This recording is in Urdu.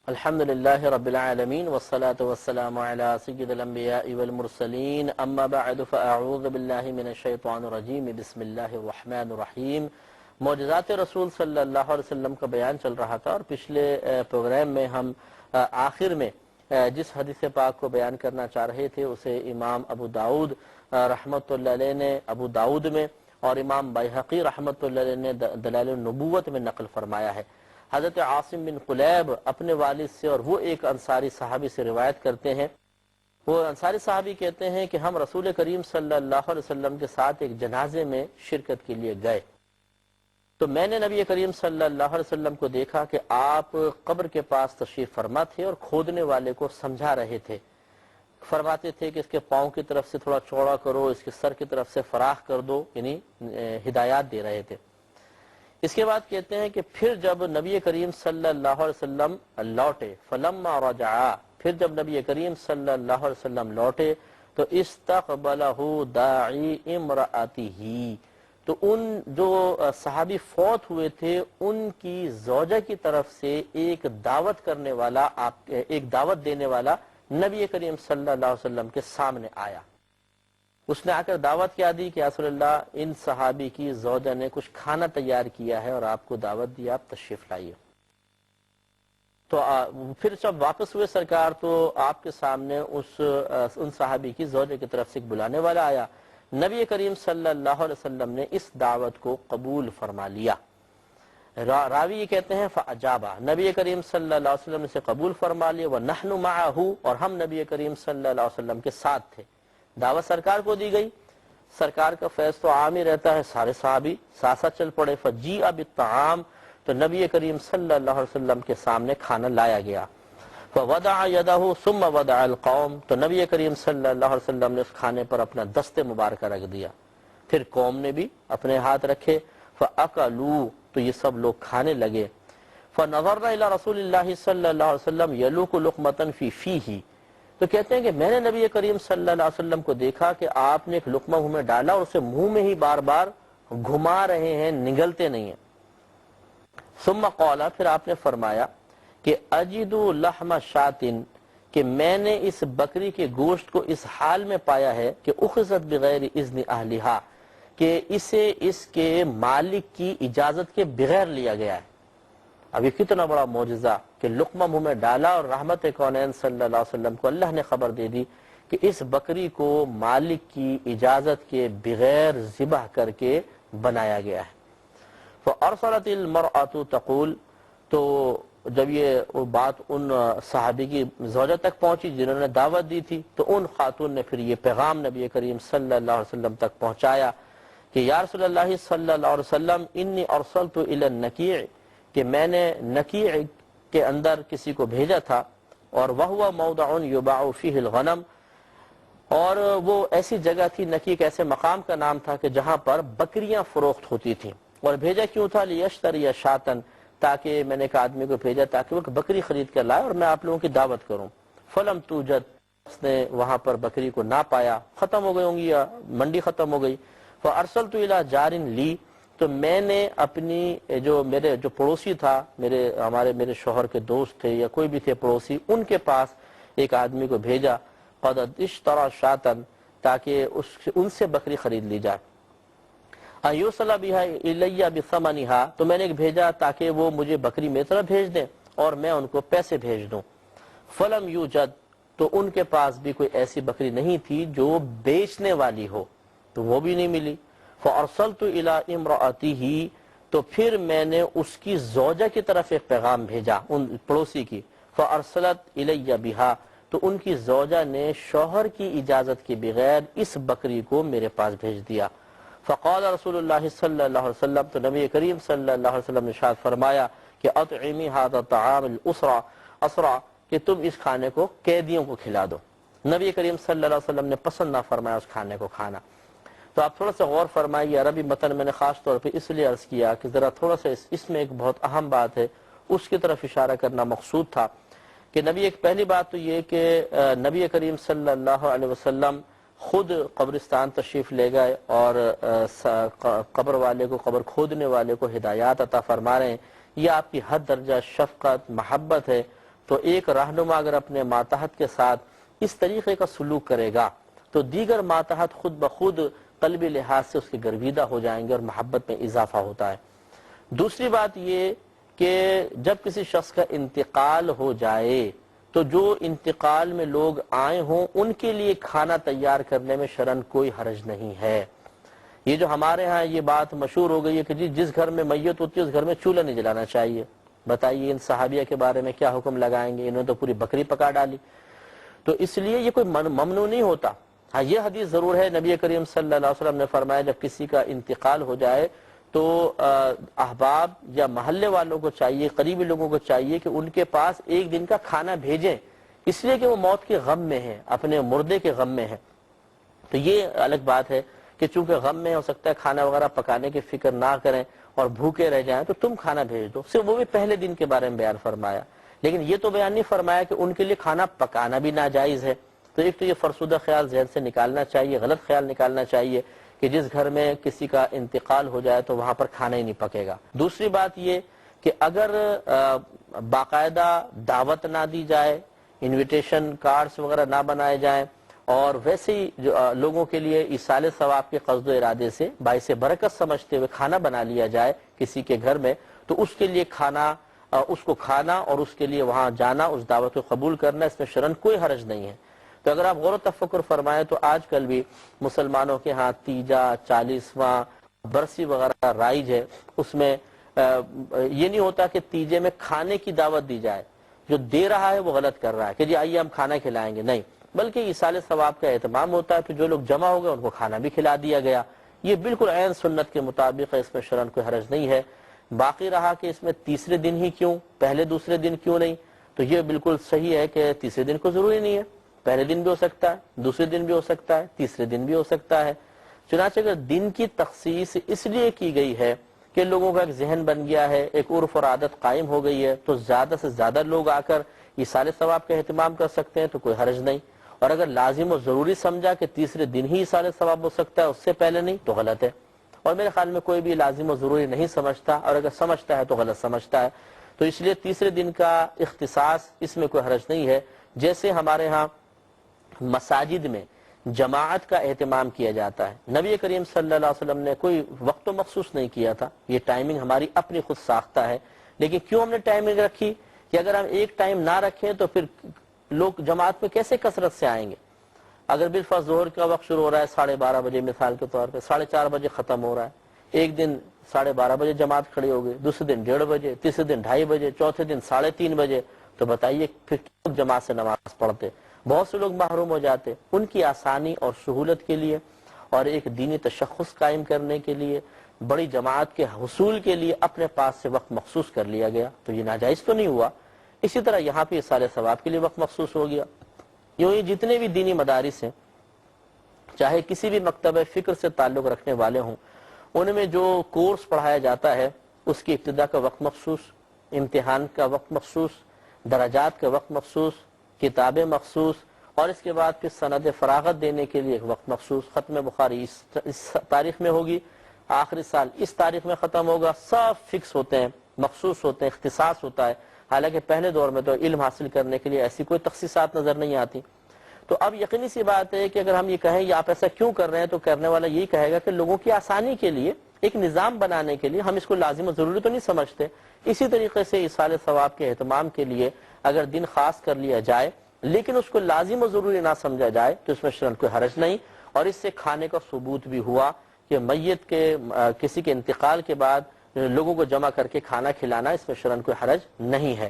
الحمد للہ رب العالمین والصلاة والسلام علی سید الانبیاء والمرسلین اما بعد فاعوذ باللہ من الشیطان الرجیم بسم اللہ الرحمن الرحیم۔ معجزات رسول صلی اللہ علیہ وسلم کا بیان چل رہا تھا، اور پچھلے پروگرام میں ہم آخر میں جس حدیث پاک کو بیان کرنا چاہ رہے تھے اسے امام ابو داؤد رحمۃ اللہ علیہ نے ابو داؤد میں اور امام بیہقی رحمۃ اللہ علیہ نے دلائل النبوت میں نقل فرمایا ہے۔ حضرت عاصم بن قلیب اپنے والد سے، اور وہ ایک انصاری صحابی سے روایت کرتے ہیں، وہ انصاری صحابی کہتے ہیں کہ ہم رسول کریم صلی اللہ علیہ وسلم کے ساتھ ایک جنازے میں شرکت کے لیے گئے، تو میں نے نبی کریم صلی اللہ علیہ وسلم کو دیکھا کہ آپ قبر کے پاس تشریف فرما تھے اور کھودنے والے کو سمجھا رہے تھے، فرماتے تھے کہ اس کے پاؤں کی طرف سے تھوڑا چوڑا کرو، اس کے سر کی طرف سے فراخ کر دو، یعنی ہدایات دے رہے تھے۔ اس کے بعد کہتے ہیں کہ پھر جب نبی کریم صلی اللہ علیہ وسلم لوٹے، فلما رجعا، پھر جب نبی کریم صلی اللہ علیہ وسلم لوٹے تو استقبلہ داعی امرأتہ، تو ان جو صحابی فوت ہوئے تھے ان کی زوجہ کی طرف سے ایک دعوت کرنے والا، ایک دعوت دینے والا نبی کریم صلی اللہ علیہ وسلم کے سامنے آیا۔ اس نے آ کر دعوت کیا دی کہ یا رسول اللہ، ان صحابی کی زوجہ نے کچھ کھانا تیار کیا ہے اور آپ کو دعوت دی، آپ تشریف لائیے۔ تو پھر جب واپس ہوئے سرکار تو آپ کے سامنے ان صحابی کی زوجہ کی طرف سے ایک بلانے والا آیا۔ نبی کریم صلی اللہ علیہ وسلم نے اس دعوت کو قبول فرما لیا۔ راوی یہ کہتے ہیں فاجابا، نبی کریم صلی اللہ علیہ وسلم نے اسے قبول فرما لیا، ونحن معہ، اور ہم نبی کریم صلی اللہ علیہ وسلم کے ساتھ تھے۔ دعوت سرکار کو دی گئی، سرکار کا فیض تو عام ہی رہتا ہے، سارے صحابی ساتھ ساتھ چل پڑے۔ فجیء بالطعام، تو نبی کریم صلی اللہ علیہ وسلم کے سامنے کھانا لایا گیا۔ فوضع یدہ ثم وضع القوم، تو نبی کریم صلی اللہ علیہ وسلم نے اس کھانے پر اپنا دست مبارکہ رکھ دیا، پھر قوم نے بھی اپنے ہاتھ رکھے۔ فاکلوا، تو یہ سب لوگ کھانے لگے۔ فنظرنا الی رسول اللہ صلی اللہ علیہ وسلم یلوک لقمۃ فی فیہ، تو کہتے ہیں کہ میں نے نبی کریم صلی اللہ علیہ وسلم کو دیکھا کہ آپ نے ایک لقمہ منہ میں ڈالا اور اسے منہ میں ہی بار بار گھما رہے ہیں، نگلتے نہیں ہیں۔ ثم قال، پھر آپ نے فرمایا کہ اجد لحم شاۃ، کہ میں نے اس بکری کے گوشت کو اس حال میں پایا ہے کہ اخذت بغیر اذن اہلہا، کہ اسے اس کے مالک کی اجازت کے بغیر لیا گیا ہے۔ اب یہ کتنا بڑا معجزہ کہ لقمہ منہ میں ڈالا اور رحمت کونین صلی اللہ علیہ وسلم کو اللہ نے خبر دے دی کہ اس بکری کو مالک کی اجازت کے بغیر ذبح کر کے بنایا گیا ہے۔ فارسلت المرأة تقول، تو جب یہ بات ان صحابی کی زوجہ تک پہنچی جنہوں نے دعوت دی تھی، تو ان خاتون نے پھر یہ پیغام نبی کریم صلی اللہ علیہ وسلم تک پہنچایا کہ یا رسول اللہ صلی اللہ علیہ وسلم، انی ارسلت الی النکیع، کہ میں نے نکیع کے اندر کسی کو بھیجا تھا، اور وہو موضع یباع فیہ الغنم، اور وہ ایسی جگہ تھی، نکیع ایک ایسے مقام کا نام تھا کہ جہاں پر بکریاں فروخت ہوتی تھیں، اور بھیجا کیوں تھا؟ لیشتری شاطن، تاکہ میں نے ایک آدمی کو بھیجا تاکہ وہ بکری خرید کر لائے اور میں آپ لوگوں کی دعوت کروں۔ فلم توجد، اس نے وہاں پر بکری کو نہ پایا، ختم ہو گئی ہوں گی یا منڈی ختم ہو گئی۔ فارسلت الی جار لی، تو میں نے اپنی میرے جو پڑوسی تھا، میرے شوہر کے دوست تھے یا کوئی بھی تھے پڑوسی، ان کے پاس ایک آدمی کو بھیجا، قد اشترى شاطن، تاکہ ان سے بکری خرید لی جائے۔ ایوصل بها الی بثمنها، تو میں نے ایک بھیجا تاکہ وہ مجھے بکری میری طرف بھیج دیں اور میں ان کو پیسے بھیج دوں۔ فلم یوجد، تو ان کے پاس بھی کوئی ایسی بکری نہیں تھی جو بیچنے والی ہو، تو وہ بھی نہیں ملی۔ فارسلت الی امرأتہ، تو پھر میں نے اس کی زوجہ کی طرف ایک پیغام بھیجا، ان پڑوسی کی۔ فارسلت الی بہا، تو ان کی زوجہ نے شوہر کی اجازت کے بغیر اس بکری کو میرے پاس بھیج دیا۔ فقال رسول اللہ صلی اللہ علیہ وسلم، تو نبی کریم صلی اللہ علیہ وسلم نے ارشاد فرمایا کہ اطعمی ھذا الطعام الاسرى، کہ تم اس کھانے کو قیدیوں کو کھلا دو۔ نبی کریم صلی اللہ علیہ وسلم نے پسند نہ فرمایا اس کھانے کو کھانا۔ تو آپ تھوڑا سا غور فرمائیے، عربی متن میں نے خاص طور پہ اس لیے عرض کیا کہ ذرا تھوڑا سا اس میں ایک بہت اہم بات ہے، اس کی طرف اشارہ کرنا مقصود تھا کہ ایک پہلی بات تو یہ کہ نبی کریم صلی اللہ علیہ وسلم خود قبرستان تشریف لے گئے اور قبر والے کو، قبر کھودنے والے کو ہدایات عطا فرما رہے ہیں، یہ آپ کی حد درجہ شفقت محبت ہے۔ تو ایک رہنما اگر اپنے ماتحت کے ساتھ اس طریقے کا سلوک کرے گا تو دیگر ماتحت خود بخود قلبی لحاظ سے اس کے گرویدہ ہو جائیں گے اور محبت میں اضافہ ہوتا ہے۔ دوسری بات یہ کہ جب کسی شخص کا انتقال ہو جائے تو جو انتقال میں لوگ آئے ہوں ان کے لیے کھانا تیار کرنے میں شرعاً کوئی حرج نہیں ہے۔ یہ جو ہمارے ہاں یہ بات مشہور ہو گئی ہے کہ جس گھر میں میت ہوتی ہے اس گھر میں چولہا نہیں جلانا چاہیے، بتائیے ان صحابیہ کے بارے میں کیا حکم لگائیں گے، انہوں نے تو پوری بکری پکا ڈالی۔ تو اس لیے یہ کوئی ممنوع نہیں ہوتا۔ ہاں یہ حدیث ضرور ہے، نبی کریم صلی اللہ علیہ وسلم نے فرمایا جب کسی کا انتقال ہو جائے تو احباب یا محلے والوں کو چاہیے، قریبی لوگوں کو چاہیے کہ ان کے پاس ایک دن کا کھانا بھیجیں، اس لیے کہ وہ موت کے غم میں ہیں، اپنے مردے کے غم میں ہیں۔ تو یہ الگ بات ہے کہ چونکہ غم میں ہو سکتا ہے کھانا وغیرہ پکانے کی فکر نہ کریں اور بھوکے رہ جائیں تو تم کھانا بھیج دو، صرف وہ بھی پہلے دن کے بارے میں بیان فرمایا، لیکن یہ تو بیان نہیں فرمایا کہ ان کے لیے کھانا پکانا بھی ناجائز ہے۔ تو ایک تو یہ فرسودہ خیال ذہن سے نکالنا چاہیے، غلط خیال نکالنا چاہیے کہ جس گھر میں کسی کا انتقال ہو جائے تو وہاں پر کھانا ہی نہیں پکے گا۔ دوسری بات یہ کہ اگر باقاعدہ دعوت نہ دی جائے، انویٹیشن کارڈز وغیرہ نہ بنائے جائیں اور ویسے ہی جو لوگوں کے لیے ایصال ثواب کے قصد و ارادے سے باعث برکت سمجھتے ہوئے کھانا بنا لیا جائے کسی کے گھر میں، تو اس کے لیے اس کو کھانا اور اس کے لیے وہاں جانا، اس دعوت کو قبول کرنا، اس میں شرعاً کوئی حرج نہیں ہے۔ تو اگر آپ غور و تفکر فرمائیں تو آج کل بھی مسلمانوں کے ہاں تیجا، 40واں، برسی وغیرہ رائج ہے، اس میں یہ نہیں ہوتا کہ تیجے میں کھانے کی دعوت دی جائے، جو دے رہا ہے وہ غلط کر رہا ہے کہ جی آئیے ہم کھانا کھلائیں گے، نہیں، بلکہ ایصال ثواب کا اہتمام ہوتا ہے، پھر جو لوگ جمع ہو گئے ان کو کھانا بھی کھلا دیا گیا، یہ بالکل عین سنت کے مطابق ہے، اس میں شرعاً کوئی حرج نہیں ہے۔ باقی رہا کہ اس میں تیسرے دن ہی کیوں، پہلے دوسرے دن کیوں نہیں، تو یہ بالکل صحیح ہے کہ تیسرے دن کو ضروری نہیں ہے، پہلے دن بھی ہو سکتا ہے، دوسرے دن بھی ہو سکتا ہے، تیسرے دن بھی ہو سکتا ہے۔ چنانچہ اگر دن کی تخصیص اس لیے کی گئی ہے کہ لوگوں کا ایک ذہن بن گیا ہے، ایک عرف اور عادت قائم ہو گئی ہے، تو زیادہ سے زیادہ لوگ آ کر ایصال ثواب کا اہتمام کر سکتے ہیں تو کوئی حرج نہیں، اور اگر لازم و ضروری سمجھا کہ تیسرے دن ہی ایصال ثواب ہو سکتا ہے اس سے پہلے نہیں تو غلط ہے، اور میرے خیال میں کوئی بھی لازم و ضروری نہیں سمجھتا، اور اگر سمجھتا ہے تو غلط سمجھتا ہے۔ تو اس لیے تیسرے دن کا اختصاص اس میں کوئی حرج نہیں ہے۔ جیسے ہمارے ہاں مساجد میں جماعت کا اہتمام کیا جاتا ہے، نبی کریم صلی اللہ علیہ وسلم نے کوئی وقت مخصوص نہیں کیا تھا، یہ ٹائمنگ ہماری اپنی خود ساختہ ہے، لیکن کیوں ہم نے ٹائمنگ رکھی کہ اگر ہم ایک ٹائم نہ رکھیں تو پھر لوگ جماعت میں کیسے کثرت سے آئیں گے۔ اگر بالفرض ظہر کا وقت شروع ہو رہا ہے 12:30 بجے مثال کے طور پہ، 4:30 بجے ختم ہو رہا ہے، ایک دن 12:30 بجے جماعت کھڑی ہو گئی، دوسرے دن 1:30 بجے، تیسرے دن 2:30 بجے، چوتھے دن 3:30 بجے، تو بتائیے پھر کیوں جماعت سے نماز پڑھتے؟ بہت سے لوگ محروم ہو جاتے۔ ان کی آسانی اور سہولت کے لیے اور ایک دینی تشخص قائم کرنے کے لیے، بڑی جماعت کے حصول کے لیے اپنے پاس سے وقت مخصوص کر لیا گیا، تو یہ ناجائز تو نہیں ہوا۔ اسی طرح یہاں پہ ایصال ثواب کے لیے وقت مخصوص ہو گیا۔ یوں ہی جتنے بھی دینی مدارس ہیں، چاہے کسی بھی مکتبہ فکر سے تعلق رکھنے والے ہوں، ان میں جو کورس پڑھایا جاتا ہے اس کی ابتدا کا وقت مخصوص، امتحان کا وقت مخصوص، درجات کا وقت مخصوص، کتابیں مخصوص، اور اس کے بعد پھر سند فراغت دینے کے لیے ایک وقت مخصوص۔ ختم بخاری اس تاریخ میں ہوگی، آخری سال اس تاریخ میں ختم ہوگا، سب فکس ہوتے ہیں، مخصوص ہوتے ہیں، اختصاص ہوتا ہے۔ حالانکہ پہلے دور میں تو علم حاصل کرنے کے لیے ایسی کوئی تخصیصات نظر نہیں آتی۔ تو اب یقینی سی بات ہے کہ اگر ہم یہ کہیں یا آپ ایسا کیوں کر رہے ہیں تو کرنے والا یہی کہے گا کہ لوگوں کی آسانی کے لیے، ایک نظام بنانے کے لیے، ہم اس کو لازم و ضروری تو نہیں سمجھتے۔ اسی طریقے سے ایصال ثواب کے اہتمام کے لیے اگر دن خاص کر لیا جائے لیکن اس کو لازم و ضروری نہ سمجھا جائے تو اس میں شرعاً کوئی حرج نہیں، اور اس سے کھانے کا ثبوت بھی ہوا کہ میت کے کسی کے انتقال کے بعد لوگوں کو جمع کر کے کھانا کھلانا، اس میں شرعاً کوئی حرج نہیں ہے۔